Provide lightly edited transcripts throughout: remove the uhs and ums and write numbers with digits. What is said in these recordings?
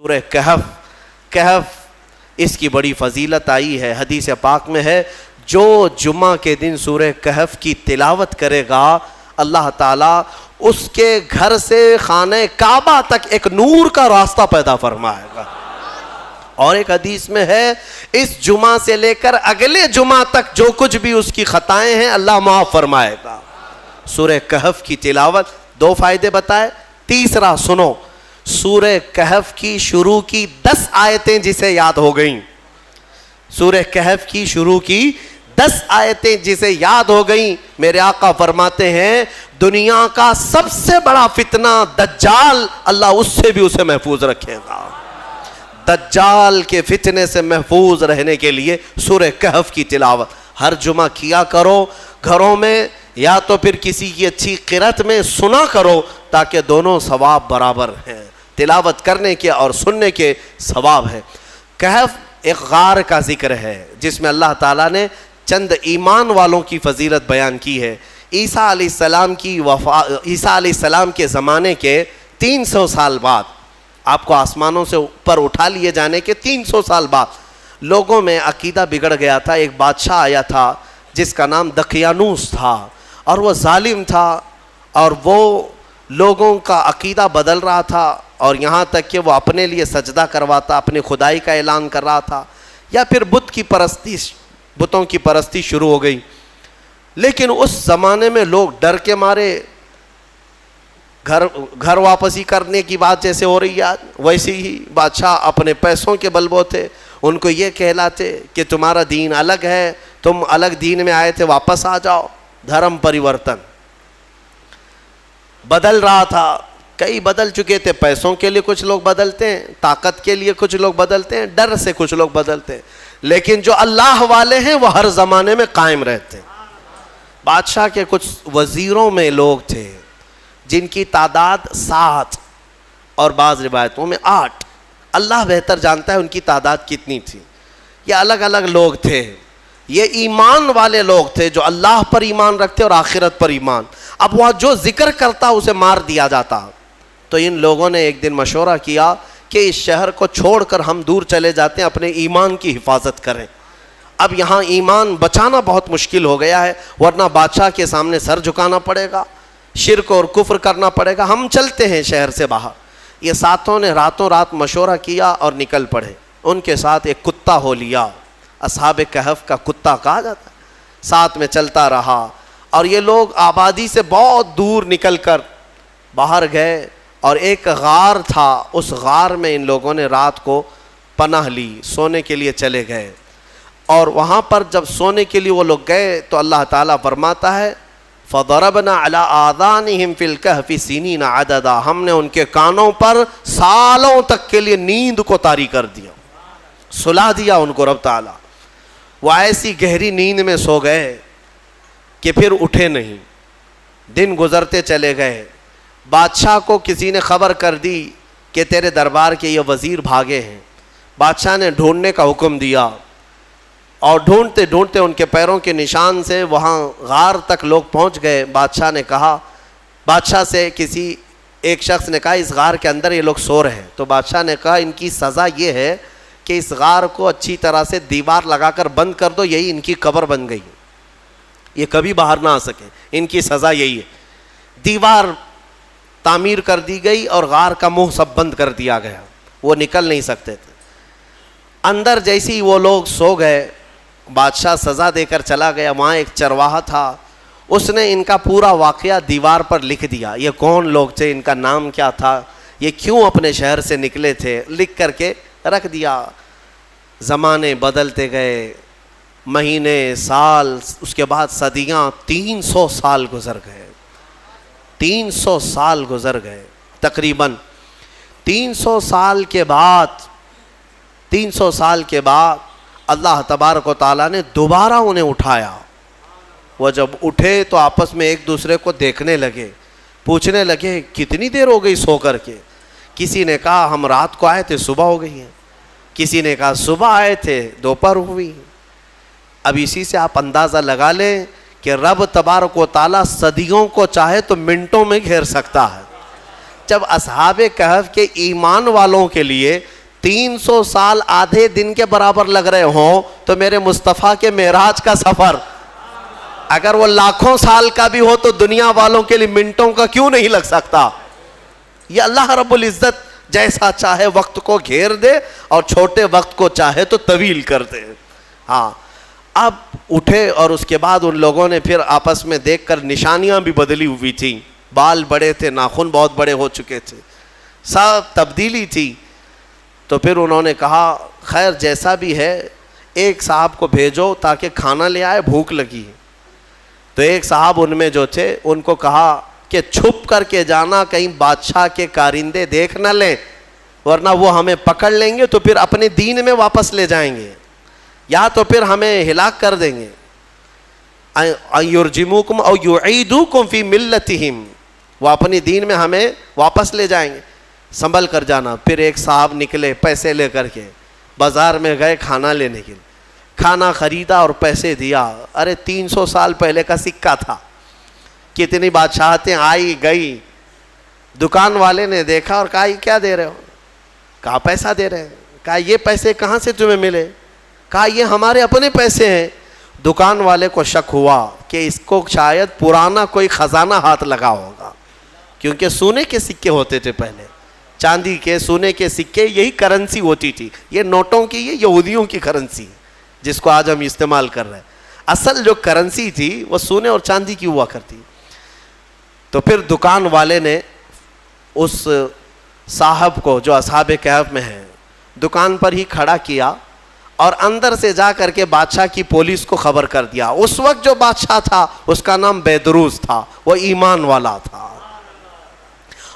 سورہ کہف اس کی بڑی فضیلت آئی ہے، حدیث پاک میں ہے جو جمعہ کے دن سورہ کہف کی تلاوت کرے گا اللہ تعالیٰ اس کے گھر سے خانہ کعبہ تک ایک نور کا راستہ پیدا فرمائے گا. اور ایک حدیث میں ہے اس جمعہ سے لے کر اگلے جمعہ تک جو کچھ بھی اس کی خطائیں ہیں اللہ معاف فرمائے گا. سورہ کہف کی تلاوت 2 فائدے بتائے. تیسرا سنو، سورہ کہف کی شروع کی 10 آیتیں جسے یاد ہو گئیں، سورہ کہف کی شروع کی 10 آیتیں جسے یاد ہو گئیں، میرے آقا فرماتے ہیں دنیا کا سب سے بڑا فتنہ دجال اللہ اس سے بھی اسے محفوظ رکھے گا. دجال کے فتنے سے محفوظ رہنے کے لیے سورہ کہف کی تلاوت ہر جمعہ کیا کرو گھروں میں، یا تو پھر کسی کی اچھی قرأت میں سنا کرو تاکہ دونوں ثواب برابر ہیں. تلاوت کرنے کے اور سننے کے ثواب ہے. کہف ایک غار کا ذکر ہے جس میں اللہ تعالیٰ نے چند ایمان والوں کی فضیلت بیان کی ہے. عیسیٰ علیہ السلام کے زمانے کے 300 سال بعد، آپ کو آسمانوں سے اوپر اٹھا لیے جانے کے 300 سال بعد لوگوں میں عقیدہ بگڑ گیا تھا. ایک بادشاہ آیا تھا جس کا نام دقیانوس تھا، اور وہ ظالم تھا اور وہ لوگوں کا عقیدہ بدل رہا تھا، اور یہاں تک کہ وہ اپنے لیے سجدہ کرواتا، اپنی خدائی کا اعلان کر رہا تھا، یا پھر بتوں کی پرستی شروع ہو گئی. لیکن اس زمانے میں لوگ ڈر کے مارے گھر واپسی کرنے کی بات جیسے ہو رہی ہے ویسے ہی بادشاہ اپنے پیسوں کے بلبوتے ان کو یہ کہلاتے کہ تمہارا دین الگ ہے، تم الگ دین میں آئے تھے، واپس آ جاؤ. دھرم پریورتن بدل رہا تھا. کئی بدل چکے تھے، پیسوں کے لیے کچھ لوگ بدلتے ہیں، طاقت کے لیے کچھ لوگ بدلتے ہیں، ڈر سے کچھ لوگ بدلتے ہیں، لیکن جو اللہ والے ہیں وہ ہر زمانے میں قائم رہتے ہیں. بادشاہ کے کچھ وزیروں میں لوگ تھے جن کی تعداد 7 اور بعض روایتوں میں 8، اللہ بہتر جانتا ہے ان کی تعداد کتنی تھی. یہ الگ الگ لوگ تھے، یہ ایمان والے لوگ تھے جو اللہ پر ایمان رکھتے اور آخرت پر ایمان. اب وہ جو ذکر کرتا اسے مار دیا جاتا. تو ان لوگوں نے ایک دن مشورہ کیا کہ اس شہر کو چھوڑ کر ہم دور چلے جاتے ہیں، اپنے ایمان کی حفاظت کریں. اب یہاں ایمان بچانا بہت مشکل ہو گیا ہے، ورنہ بادشاہ کے سامنے سر جھکانا پڑے گا، شرک اور کفر کرنا پڑے گا. ہم چلتے ہیں شہر سے باہر. یہ ساتوں نے راتوں رات مشورہ کیا اور نکل پڑے. ان کے ساتھ ایک کتا ہو لیا، اصحاب کہف کا کتا کہا جاتا ہے، ساتھ میں چلتا رہا. اور یہ لوگ آبادی سے بہت دور نکل کر باہر گئے، اور ایک غار تھا، اس غار میں ان لوگوں نے رات کو پناہ لی، سونے کے لیے چلے گئے. اور وہاں پر جب سونے کے لیے وہ لوگ گئے تو اللہ تعالیٰ فرماتا ہے فَضَرَبْنَا عَلَىٰ آذَانِهِمْ فِي الْكَهْفِ سِنِينَ عَدَدًا، ہم نے ان کے کانوں پر سالوں تک کے لیے نیند کو طاری کر دیا، سلا دیا ان کو رب تعالیٰ. وہ ایسی گہری نیند میں سو گئے کہ پھر اٹھے نہیں. دن گزرتے چلے گئے. بادشاہ کو کسی نے خبر کر دی کہ تیرے دربار کے یہ وزیر بھاگے ہیں. بادشاہ نے ڈھونڈنے کا حکم دیا، اور ڈھونڈتے ڈھونڈتے ان کے پیروں کے نشان سے وہاں غار تک لوگ پہنچ گئے. بادشاہ نے کہا، بادشاہ سے کسی ایک شخص نے کہا اس غار کے اندر یہ لوگ سو رہے ہیں. تو بادشاہ نے کہا ان کی سزا یہ ہے کہ اس غار کو اچھی طرح سے دیوار لگا کر بند کر دو، یہی ان کی قبر بن گئی، یہ کبھی باہر نہ آ سکے. ان کی سزا یہی ہے. دیوار تعمیر کر دی گئی اور غار کا منہ سب بند کر دیا گیا، وہ نکل نہیں سکتے تھے. اندر جیسے ہی وہ لوگ سو گئے، بادشاہ سزا دے کر چلا گیا. وہاں ایک چرواہا تھا، اس نے ان کا پورا واقعہ دیوار پر لکھ دیا. یہ کون لوگ تھے، ان کا نام کیا تھا، یہ کیوں اپنے شہر سے نکلے تھے، لکھ کر کے رکھ دیا. زمانے بدلتے گئے، مہینے، سال، اس کے بعد صدیاں، 300 سال گزر گئے. 300 سال گزر گئے تقریباً. 300 سال کے بعد اللہ تبارک و تعالیٰ نے دوبارہ انہیں اٹھایا. وہ جب اٹھے تو آپس میں ایک دوسرے کو دیکھنے لگے، پوچھنے لگے کتنی دیر ہو گئی سو کر کے. کسی نے کہا ہم رات کو آئے تھے صبح ہو گئی ہے، کسی نے کہا صبح آئے تھے دوپہر ہوئی. اب اسی سے آپ اندازہ لگا لیں کہ رب تبارک و تعالیٰ صدیوں کو چاہے تو منٹوں میں گھیر سکتا ہے. جب اصحاب کہف کے ایمان والوں کے لیے 300 سال آدھے دن کے برابر لگ رہے ہوں تو میرے مصطفیٰ کے معراج کا سفر اگر وہ لاکھوں سال کا بھی ہو تو دنیا والوں کے لیے منٹوں کا کیوں نہیں لگ سکتا؟ یہ اللہ رب العزت جیسا چاہے وقت کو گھیر دے اور چھوٹے وقت کو چاہے تو طویل کر دے. ہاں اب اٹھے اور اس کے بعد ان لوگوں نے پھر آپس میں دیکھ کر نشانیاں بھی بدلی ہوئی تھیں, بال بڑے تھے, ناخن بہت بڑے ہو چکے تھے, سب تبدیلی تھی. تو پھر انہوں نے کہا خیر جیسا بھی ہے ایک صاحب کو بھیجو تاکہ کھانا لے آئے, بھوک لگی. تو ایک صاحب ان میں جو تھے ان کو کہا کہ چھپ کر کے جانا, کہیں بادشاہ کے کارندے دیکھ نہ لیں ورنہ وہ ہمیں پکڑ لیں گے تو پھر اپنے دین میں واپس لے جائیں گے یا تو پھر ہمیں ہلاک کر دیں گے. یرجموکم او یعیدوکم فی ملتہم, وہ اپنی دین میں ہمیں واپس لے جائیں گے, سنبھل کر جانا. پھر ایک صاحب نکلے پیسے لے کر کے, بازار میں گئے کھانا لینے کے لیے, کھانا خریدا اور پیسے دیا. ارے 300 سال پہلے کا سکہ تھا, کتنی بادشاہتیں آئی گئی. دکان والے نے دیکھا اور کہا یہ کیا دے رہے ہو؟ کہا پیسہ دے رہے ہیں. کہا یہ پیسے کہاں سے تمہیں ملے؟ کہا یہ ہمارے اپنے پیسے ہیں. دکان والے کو شک ہوا کہ اس کو شاید پرانا کوئی خزانہ ہاتھ لگا ہوگا, کیونکہ سونے کے سکے ہوتے تھے پہلے, چاندی کے سونے کے سکے, یہی کرنسی ہوتی تھی. یہ نوٹوں کی یہ یہودیوں کی کرنسی جس کو آج ہم استعمال کر رہے ہیں. اصل جو کرنسی تھی وہ سونے اور چاندی کی ہوا کرتی. تو پھر دکان والے نے اس صاحب کو جو اصحاب کہف میں ہیں دکان پر ہی کھڑا کیا اور اندر سے جا کر کے بادشاہ کی پولیس کو خبر کر دیا. اس وقت جو بادشاہ تھا اس کا نام بیدروس تھا, وہ ایمان والا تھا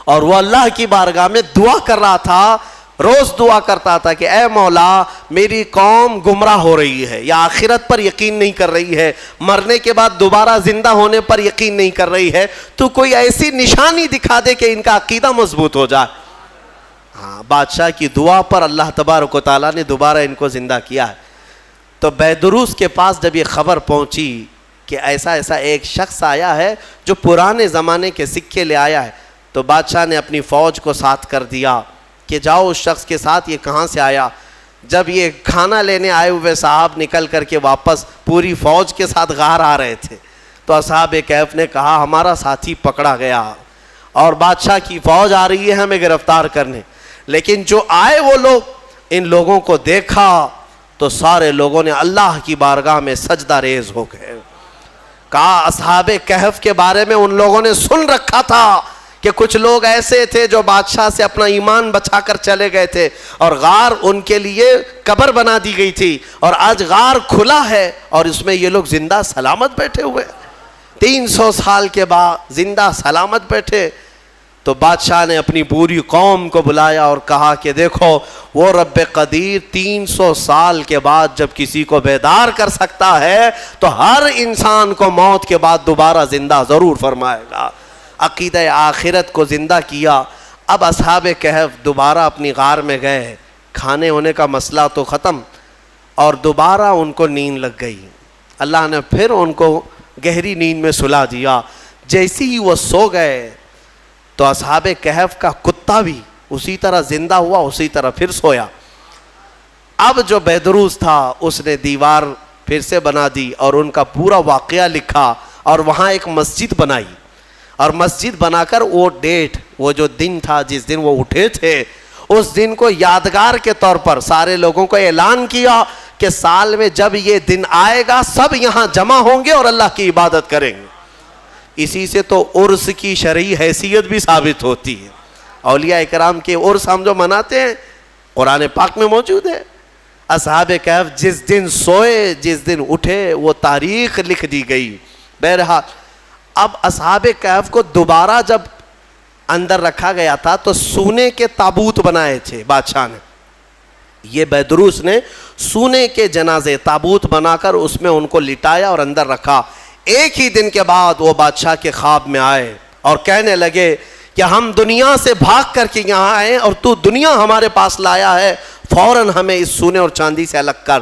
اور وہ اللہ کی بارگاہ میں دعا کر رہا تھا, روز دعا کرتا تھا کہ اے مولا میری قوم گمراہ ہو رہی ہے, یا آخرت پر یقین نہیں کر رہی ہے, مرنے کے بعد دوبارہ زندہ ہونے پر یقین نہیں کر رہی ہے, تو کوئی ایسی نشانی دکھا دے کہ ان کا عقیدہ مضبوط ہو جائے. ہاں بادشاہ کی دعا پر اللہ تبارک و تعالیٰ نے دوبارہ ان کو زندہ کیا ہے. تو بیدروس کے پاس جب یہ خبر پہنچی کہ ایسا ایسا ایک شخص آیا ہے جو پرانے زمانے کے سکے لے آیا ہے, تو بادشاہ نے اپنی فوج کو ساتھ کر دیا کہ جاؤ اس شخص کے ساتھ, یہ کہاں سے آیا. جب یہ کھانا لینے آئے ہوئے صاحب نکل کر کے واپس پوری فوج کے ساتھ غار آ رہے تھے, تو اصحاب کہف نے کہا ہمارا ساتھی پکڑا گیا اور بادشاہ کی فوج آ رہی ہے ہمیں گرفتار کرنے. لیکن جو آئے وہ لوگ, ان لوگوں کو دیکھا تو سارے لوگوں نے اللہ کی بارگاہ میں سجدہ ریز ہو گئے. کہا اصحاب کہف کے بارے میں ان لوگوں نے سن رکھا تھا کہ کچھ لوگ ایسے تھے جو بادشاہ سے اپنا ایمان بچا کر چلے گئے تھے اور غار ان کے لیے قبر بنا دی گئی تھی, اور آج غار کھلا ہے اور اس میں یہ لوگ زندہ سلامت بیٹھے ہوئے 300 سال کے بعد زندہ سلامت بیٹھے. تو بادشاہ نے اپنی پوری قوم کو بلایا اور کہا کہ دیکھو وہ رب قدیر 300 سال کے بعد جب کسی کو بیدار کر سکتا ہے تو ہر انسان کو موت کے بعد دوبارہ زندہ ضرور فرمائے گا. عقیدہ آخرت کو زندہ کیا. اب اصحاب کہف دوبارہ اپنی غار میں گئے, کھانے ہونے کا مسئلہ تو ختم, اور دوبارہ ان کو نیند لگ گئی. اللہ نے پھر ان کو گہری نیند میں سلا دیا. جیسی ہی وہ سو گئے تو اصحاب کہف کا کتا بھی اسی طرح زندہ ہوا, اسی طرح پھر سویا. اب جو بیدروس تھا اس نے دیوار پھر سے بنا دی اور ان کا پورا واقعہ لکھا, اور وہاں ایک مسجد بنائی, اور مسجد بنا کر وہ ڈیٹ, وہ جو دن تھا جس دن وہ اٹھے تھے, اس دن کو یادگار کے طور پر سارے لوگوں کو اعلان کیا کہ سال میں جب یہ دن آئے گا سب یہاں جمع ہوں گے اور اللہ کی عبادت کریں گے. اسی سے تو عرس کی شرعی حیثیت بھی ثابت ہوتی ہے. اولیاء اکرام کے عرس ہم جو مناتے ہیں قرآن پاک میں موجود ہے. اصحاب کہف جس دن سوئے جس دن اٹھے وہ تاریخ لکھ دی گئی. بہرحال اب اصحاب کہف کو دوبارہ جب اندر رکھا گیا تھا تو سونے کے تابوت بنائے تھے بادشاہ نے. یہ بیدروس نے سونے کے جنازے تابوت بنا کر اس میں ان کو لٹایا اور اندر رکھا. ایک ہی دن کے بعد وہ بادشاہ کے خواب میں آئے اور کہنے لگے کہ ہم دنیا سے بھاگ کر کے یہاں آئے اور تو دنیا ہمارے پاس لایا ہے, فوراً ہمیں اس سونے اور چاندی سے الگ کر.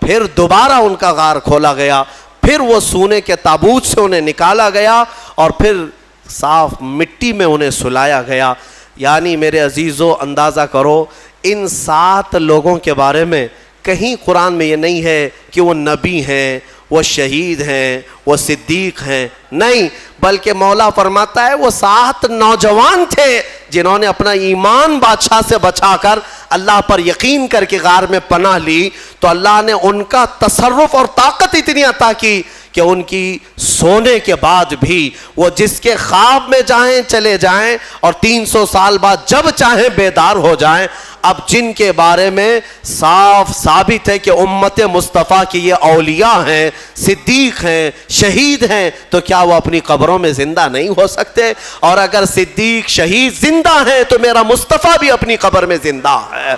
پھر دوبارہ ان کا غار کھولا گیا, پھر وہ سونے کے تابوت سے انہیں نکالا گیا اور پھر صاف مٹی میں انہیں سلایا گیا. یعنی میرے عزیزو اندازہ کرو ان 7 لوگوں کے بارے میں کہیں قرآن میں یہ نہیں ہے کہ وہ نبی ہیں، وہ شہید ہیں، وہ صدیق ہیں، نہیں، بلکہ مولا فرماتا ہے وہ 7 نوجوان تھے جنہوں نے اپنا ایمان بادشاہ سے بچا کر اللہ پر یقین کر کے غار میں پناہ لی، تو اللہ نے ان کا تصرف اور طاقت اتنی عطا کی کہ ان کی سونے کے بعد بھی وہ جس کے خواب میں جائیں چلے جائیں اور 300 سال بعد جب چاہیں بیدار ہو جائیں۔ اب جن کے بارے میں صاف ثابت ہے کہ امت مصطفیٰ کی یہ اولیاء ہیں، صدیق ہیں، شہید ہیں، تو کیا وہ اپنی قبروں میں زندہ نہیں ہو سکتے؟ اور اگر صدیق شہید زندہ ہیں تو میرا مصطفیٰ بھی اپنی قبر میں زندہ ہے۔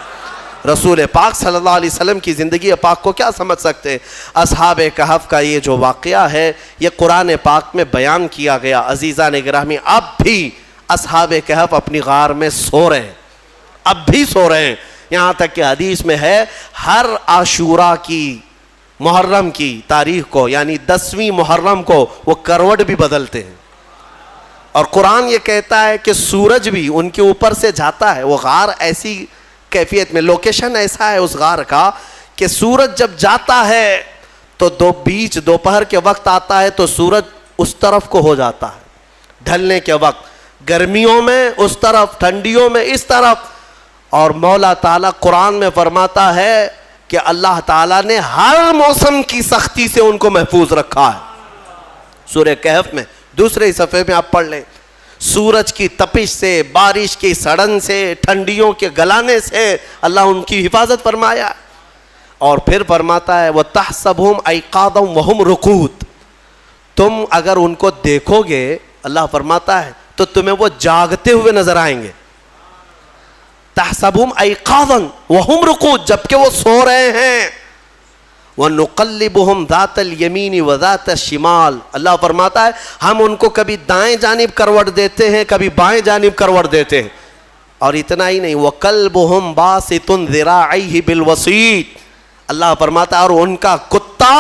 رسول پاک صلی اللہ علیہ وسلم کی زندگی پاک کو کیا سمجھ سکتے؟ اصحاب کہف کا یہ جو واقعہ ہے یہ قرآن پاک میں بیان کیا گیا۔ عزیزان گرامی، اب بھی اصحاب کہف اپنی غار میں سو رہے ہیں، اب بھی سو رہے ہیں، یہاں تک کہ حدیث میں ہے ہر عاشوراء کی محرم کی تاریخ کو، یعنی 10ویں محرم کو وہ کروٹ بھی بدلتے ہیں، اور قرآن یہ کہتا ہے کہ سورج بھی ان کے اوپر سے جاتا ہے۔ وہ غار ایسی کیفیت میں، لوکیشن ایسا ہے اس غار کا کہ سورج جب جاتا ہے تو دوپہر کے وقت آتا ہے تو سورج اس طرف کو ہو جاتا ہے ڈھلنے کے وقت، گرمیوں میں اس طرف، ٹھنڈیوں میں اس طرف۔ اور مولا تعالیٰ قرآن میں فرماتا ہے کہ اللہ تعالیٰ نے ہر موسم کی سختی سے ان کو محفوظ رکھا ہے۔ سورہ کہف میں دوسرے صفحے میں آپ پڑھ لیں، سورج کی تپش سے، بارش کی سڑن سے، ٹھنڈیوں کے گلانے سے اللہ ان کی حفاظت فرمایا۔ اور پھر فرماتا ہے وَتَحْسَبُهُمْ أَيْقَاظًا وَهُمْ رُقُودٌ، تم اگر ان کو دیکھو گے، اللہ فرماتا ہے، تو تمہیں وہ جاگتے ہوئے نظر آئیں گے۔ تَحْسَبُهُمْ أَيْقَاظًا وَهُمْ رُقُودٌ، جبکہ وہ سو رہے ہیں۔ وَنُقَلِّبُهُمْ ذَاتَ الْيَمِينِ وَذَاتَ الشِّمَالِ، اللہ فرماتا ہے ہم ان کو کبھی دائیں جانب کروٹ دیتے ہیں، کبھی بائیں جانب کروٹ دیتے ہیں۔ اور اتنا ہی نہیں، وَقَلْبُهُمْ بَاسِطٌ ذِرَاعَيْهِ بِالْوَسِيطِ، اللہ فرماتا ہے اور ان کا کتا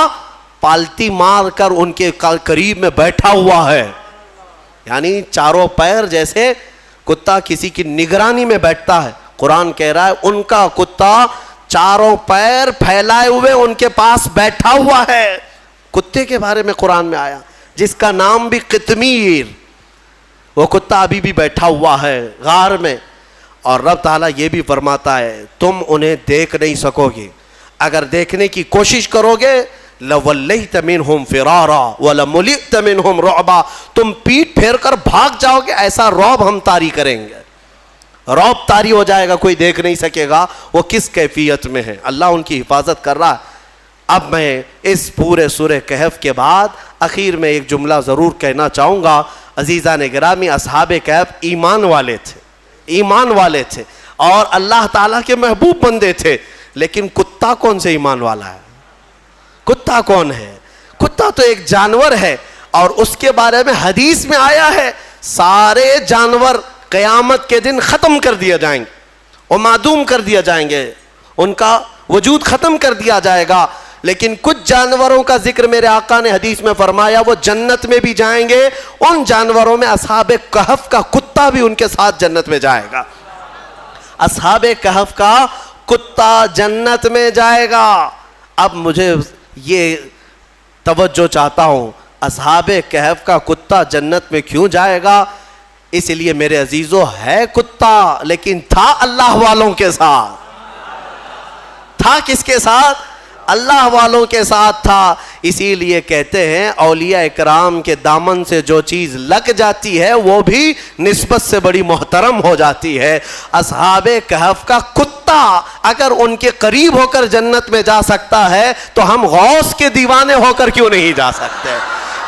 پالتی مار کر ان کے قریب میں بیٹھا ہوا ہے، یعنی چاروں پیر جیسے کتا کسی کی نگرانی میں بیٹھتا ہے۔ قرآن کہہ رہا ہے ان کا کتا چاروں پیر پھیلائے ہوئے ان کے پاس بیٹھا ہوا ہے۔ کتے کے بارے میں قرآن میں آیا جس کا نام بھی قطمیر، وہ کتا ابھی بھی بیٹھا ہوا ہے غار میں۔ اور رب تعالیٰ یہ بھی فرماتا ہے تم انہیں دیکھ نہیں سکو گے، اگر دیکھنے کی کوشش کرو گے لَوَلَّيْتَ مِنْهُمْ فِرَارًا وَلَمُلِئْتَ مِنْهُمْ رُعْبًا، تم پیٹ پھیر کر بھاگ جاؤ گے، ایسا رعب ہم طاری کریں گے، رعب طاری ہو جائے گا، کوئی دیکھ نہیں سکے گا وہ کس کیفیت میں ہے۔ اللہ ان کی حفاظت کر رہا ہے۔ اب میں اس پورے سورہ کہف کے بعد اخیر میں ایک جملہ ضرور کہنا چاہوں گا۔ عزیزان گرامی، اصحاب کہف ایمان والے تھے، ایمان والے تھے اور اللہ تعالیٰ کے محبوب بندے تھے، لیکن کتا کون سے ایمان والا ہے؟ کتا کون ہے؟ کتا تو ایک جانور ہے، اور اس کے بارے میں حدیث میں آیا ہے سارے جانور قیامت کے دن ختم کر دیا جائیں گے، وہ معدوم کر دیا جائیں گے، ان کا وجود ختم کر دیا جائے گا، لیکن کچھ جانوروں کا ذکر میرے آقا نے حدیث میں فرمایا وہ جنت میں بھی جائیں گے۔ ان جانوروں میں اصحاب کہف کا کتا بھی ان کے ساتھ جنت میں جائے گا۔ اصحاب کہف کا کتا جنت میں جائے گا۔ اب مجھے یہ توجہ چاہتا ہوں، اصحاب کہف کا کتا جنت میں کیوں جائے گا؟ اس لیے میرے عزیزو ہے کتا، لیکن تھا اللہ والوں کے ساتھ۔ تھا کس کے ساتھ؟ اللہ والوں کے ساتھ تھا۔ اسی لیے کہتے ہیں اولیاء اکرام کے دامن سے جو چیز لگ جاتی ہے وہ بھی نسبت سے بڑی محترم ہو جاتی ہے۔ اصحاب کہف کا کتا اگر ان کے قریب ہو کر جنت میں جا سکتا ہے تو ہم غوث کے دیوانے ہو کر کیوں نہیں جا سکتے؟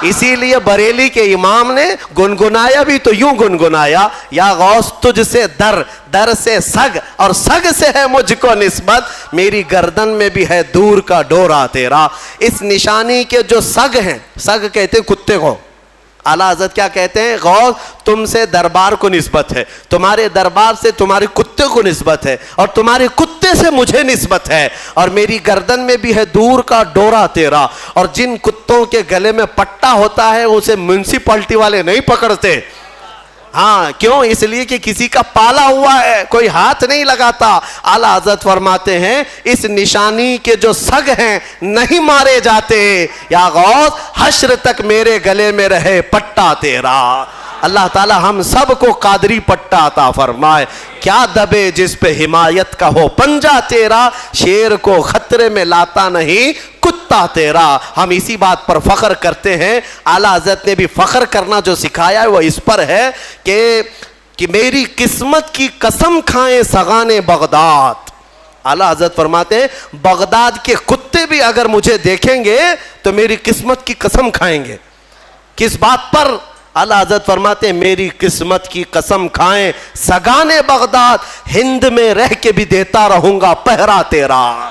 اسی لیے بریلی کے امام نے گنگنایا بھی تو یوں گنگنایا، یا غوث تجھ سے در، در سے سگ، اور سگ سے ہے مجھ کو نسبت، میری گردن میں بھی ہے دور کا ڈورا تیرا۔ اس نشانی کے جو سگ ہیں، سگ کہتے ہیں کتے کو، اعلیٰ حضرت کیا کہتے ہیں؟ غوث تم سے دربار کو نسبت ہے، تمہارے دربار سے تمہارے کتے کو نسبت ہے، اور تمہارے کتے سے مجھے نسبت ہے، اور میری گردن میں بھی ہے دور کا ڈورا تیرا۔ اور جن کتوں کے گلے میں پٹا ہوتا ہے اسے میونسپلٹی والے نہیں پکڑتے، ہاں کیوں؟ اس لیے کہ کسی کا پالا ہوا ہے، کوئی ہاتھ نہیں لگاتا۔ اعلیٰ حضرت فرماتے ہیں اس نشانی کے جو سگ ہیں نہیں مارے جاتے، یا غوث حشر تک میرے گلے میں رہے پٹا تیرا۔ اللہ تعالی ہم سب کو قادری پٹا عطا فرمائے۔ کیا دبے جس پہ حمایت کا ہو پنجہ تیرا، شیر کو خطرے میں لاتا نہیں کتا تیرا۔ ہم اسی بات پر فخر کرتے ہیں۔ اعلیٰ حضرت نے بھی فخر کرنا جو سکھایا ہے وہ اس پر ہے کہ میری قسمت کی قسم کھائیں سگان بغداد۔ اعلیٰ حضرت فرماتے ہیں بغداد کے کتے بھی اگر مجھے دیکھیں گے تو میری قسمت کی قسم کھائیں گے۔ کس بات پر؟ اعلیٰ حضرت فرماتے ہیں میری قسمت کی قسم کھائیں سگان بغداد، ہند میں رہ کے بھی دیتا رہوں گا پہرا تیرا۔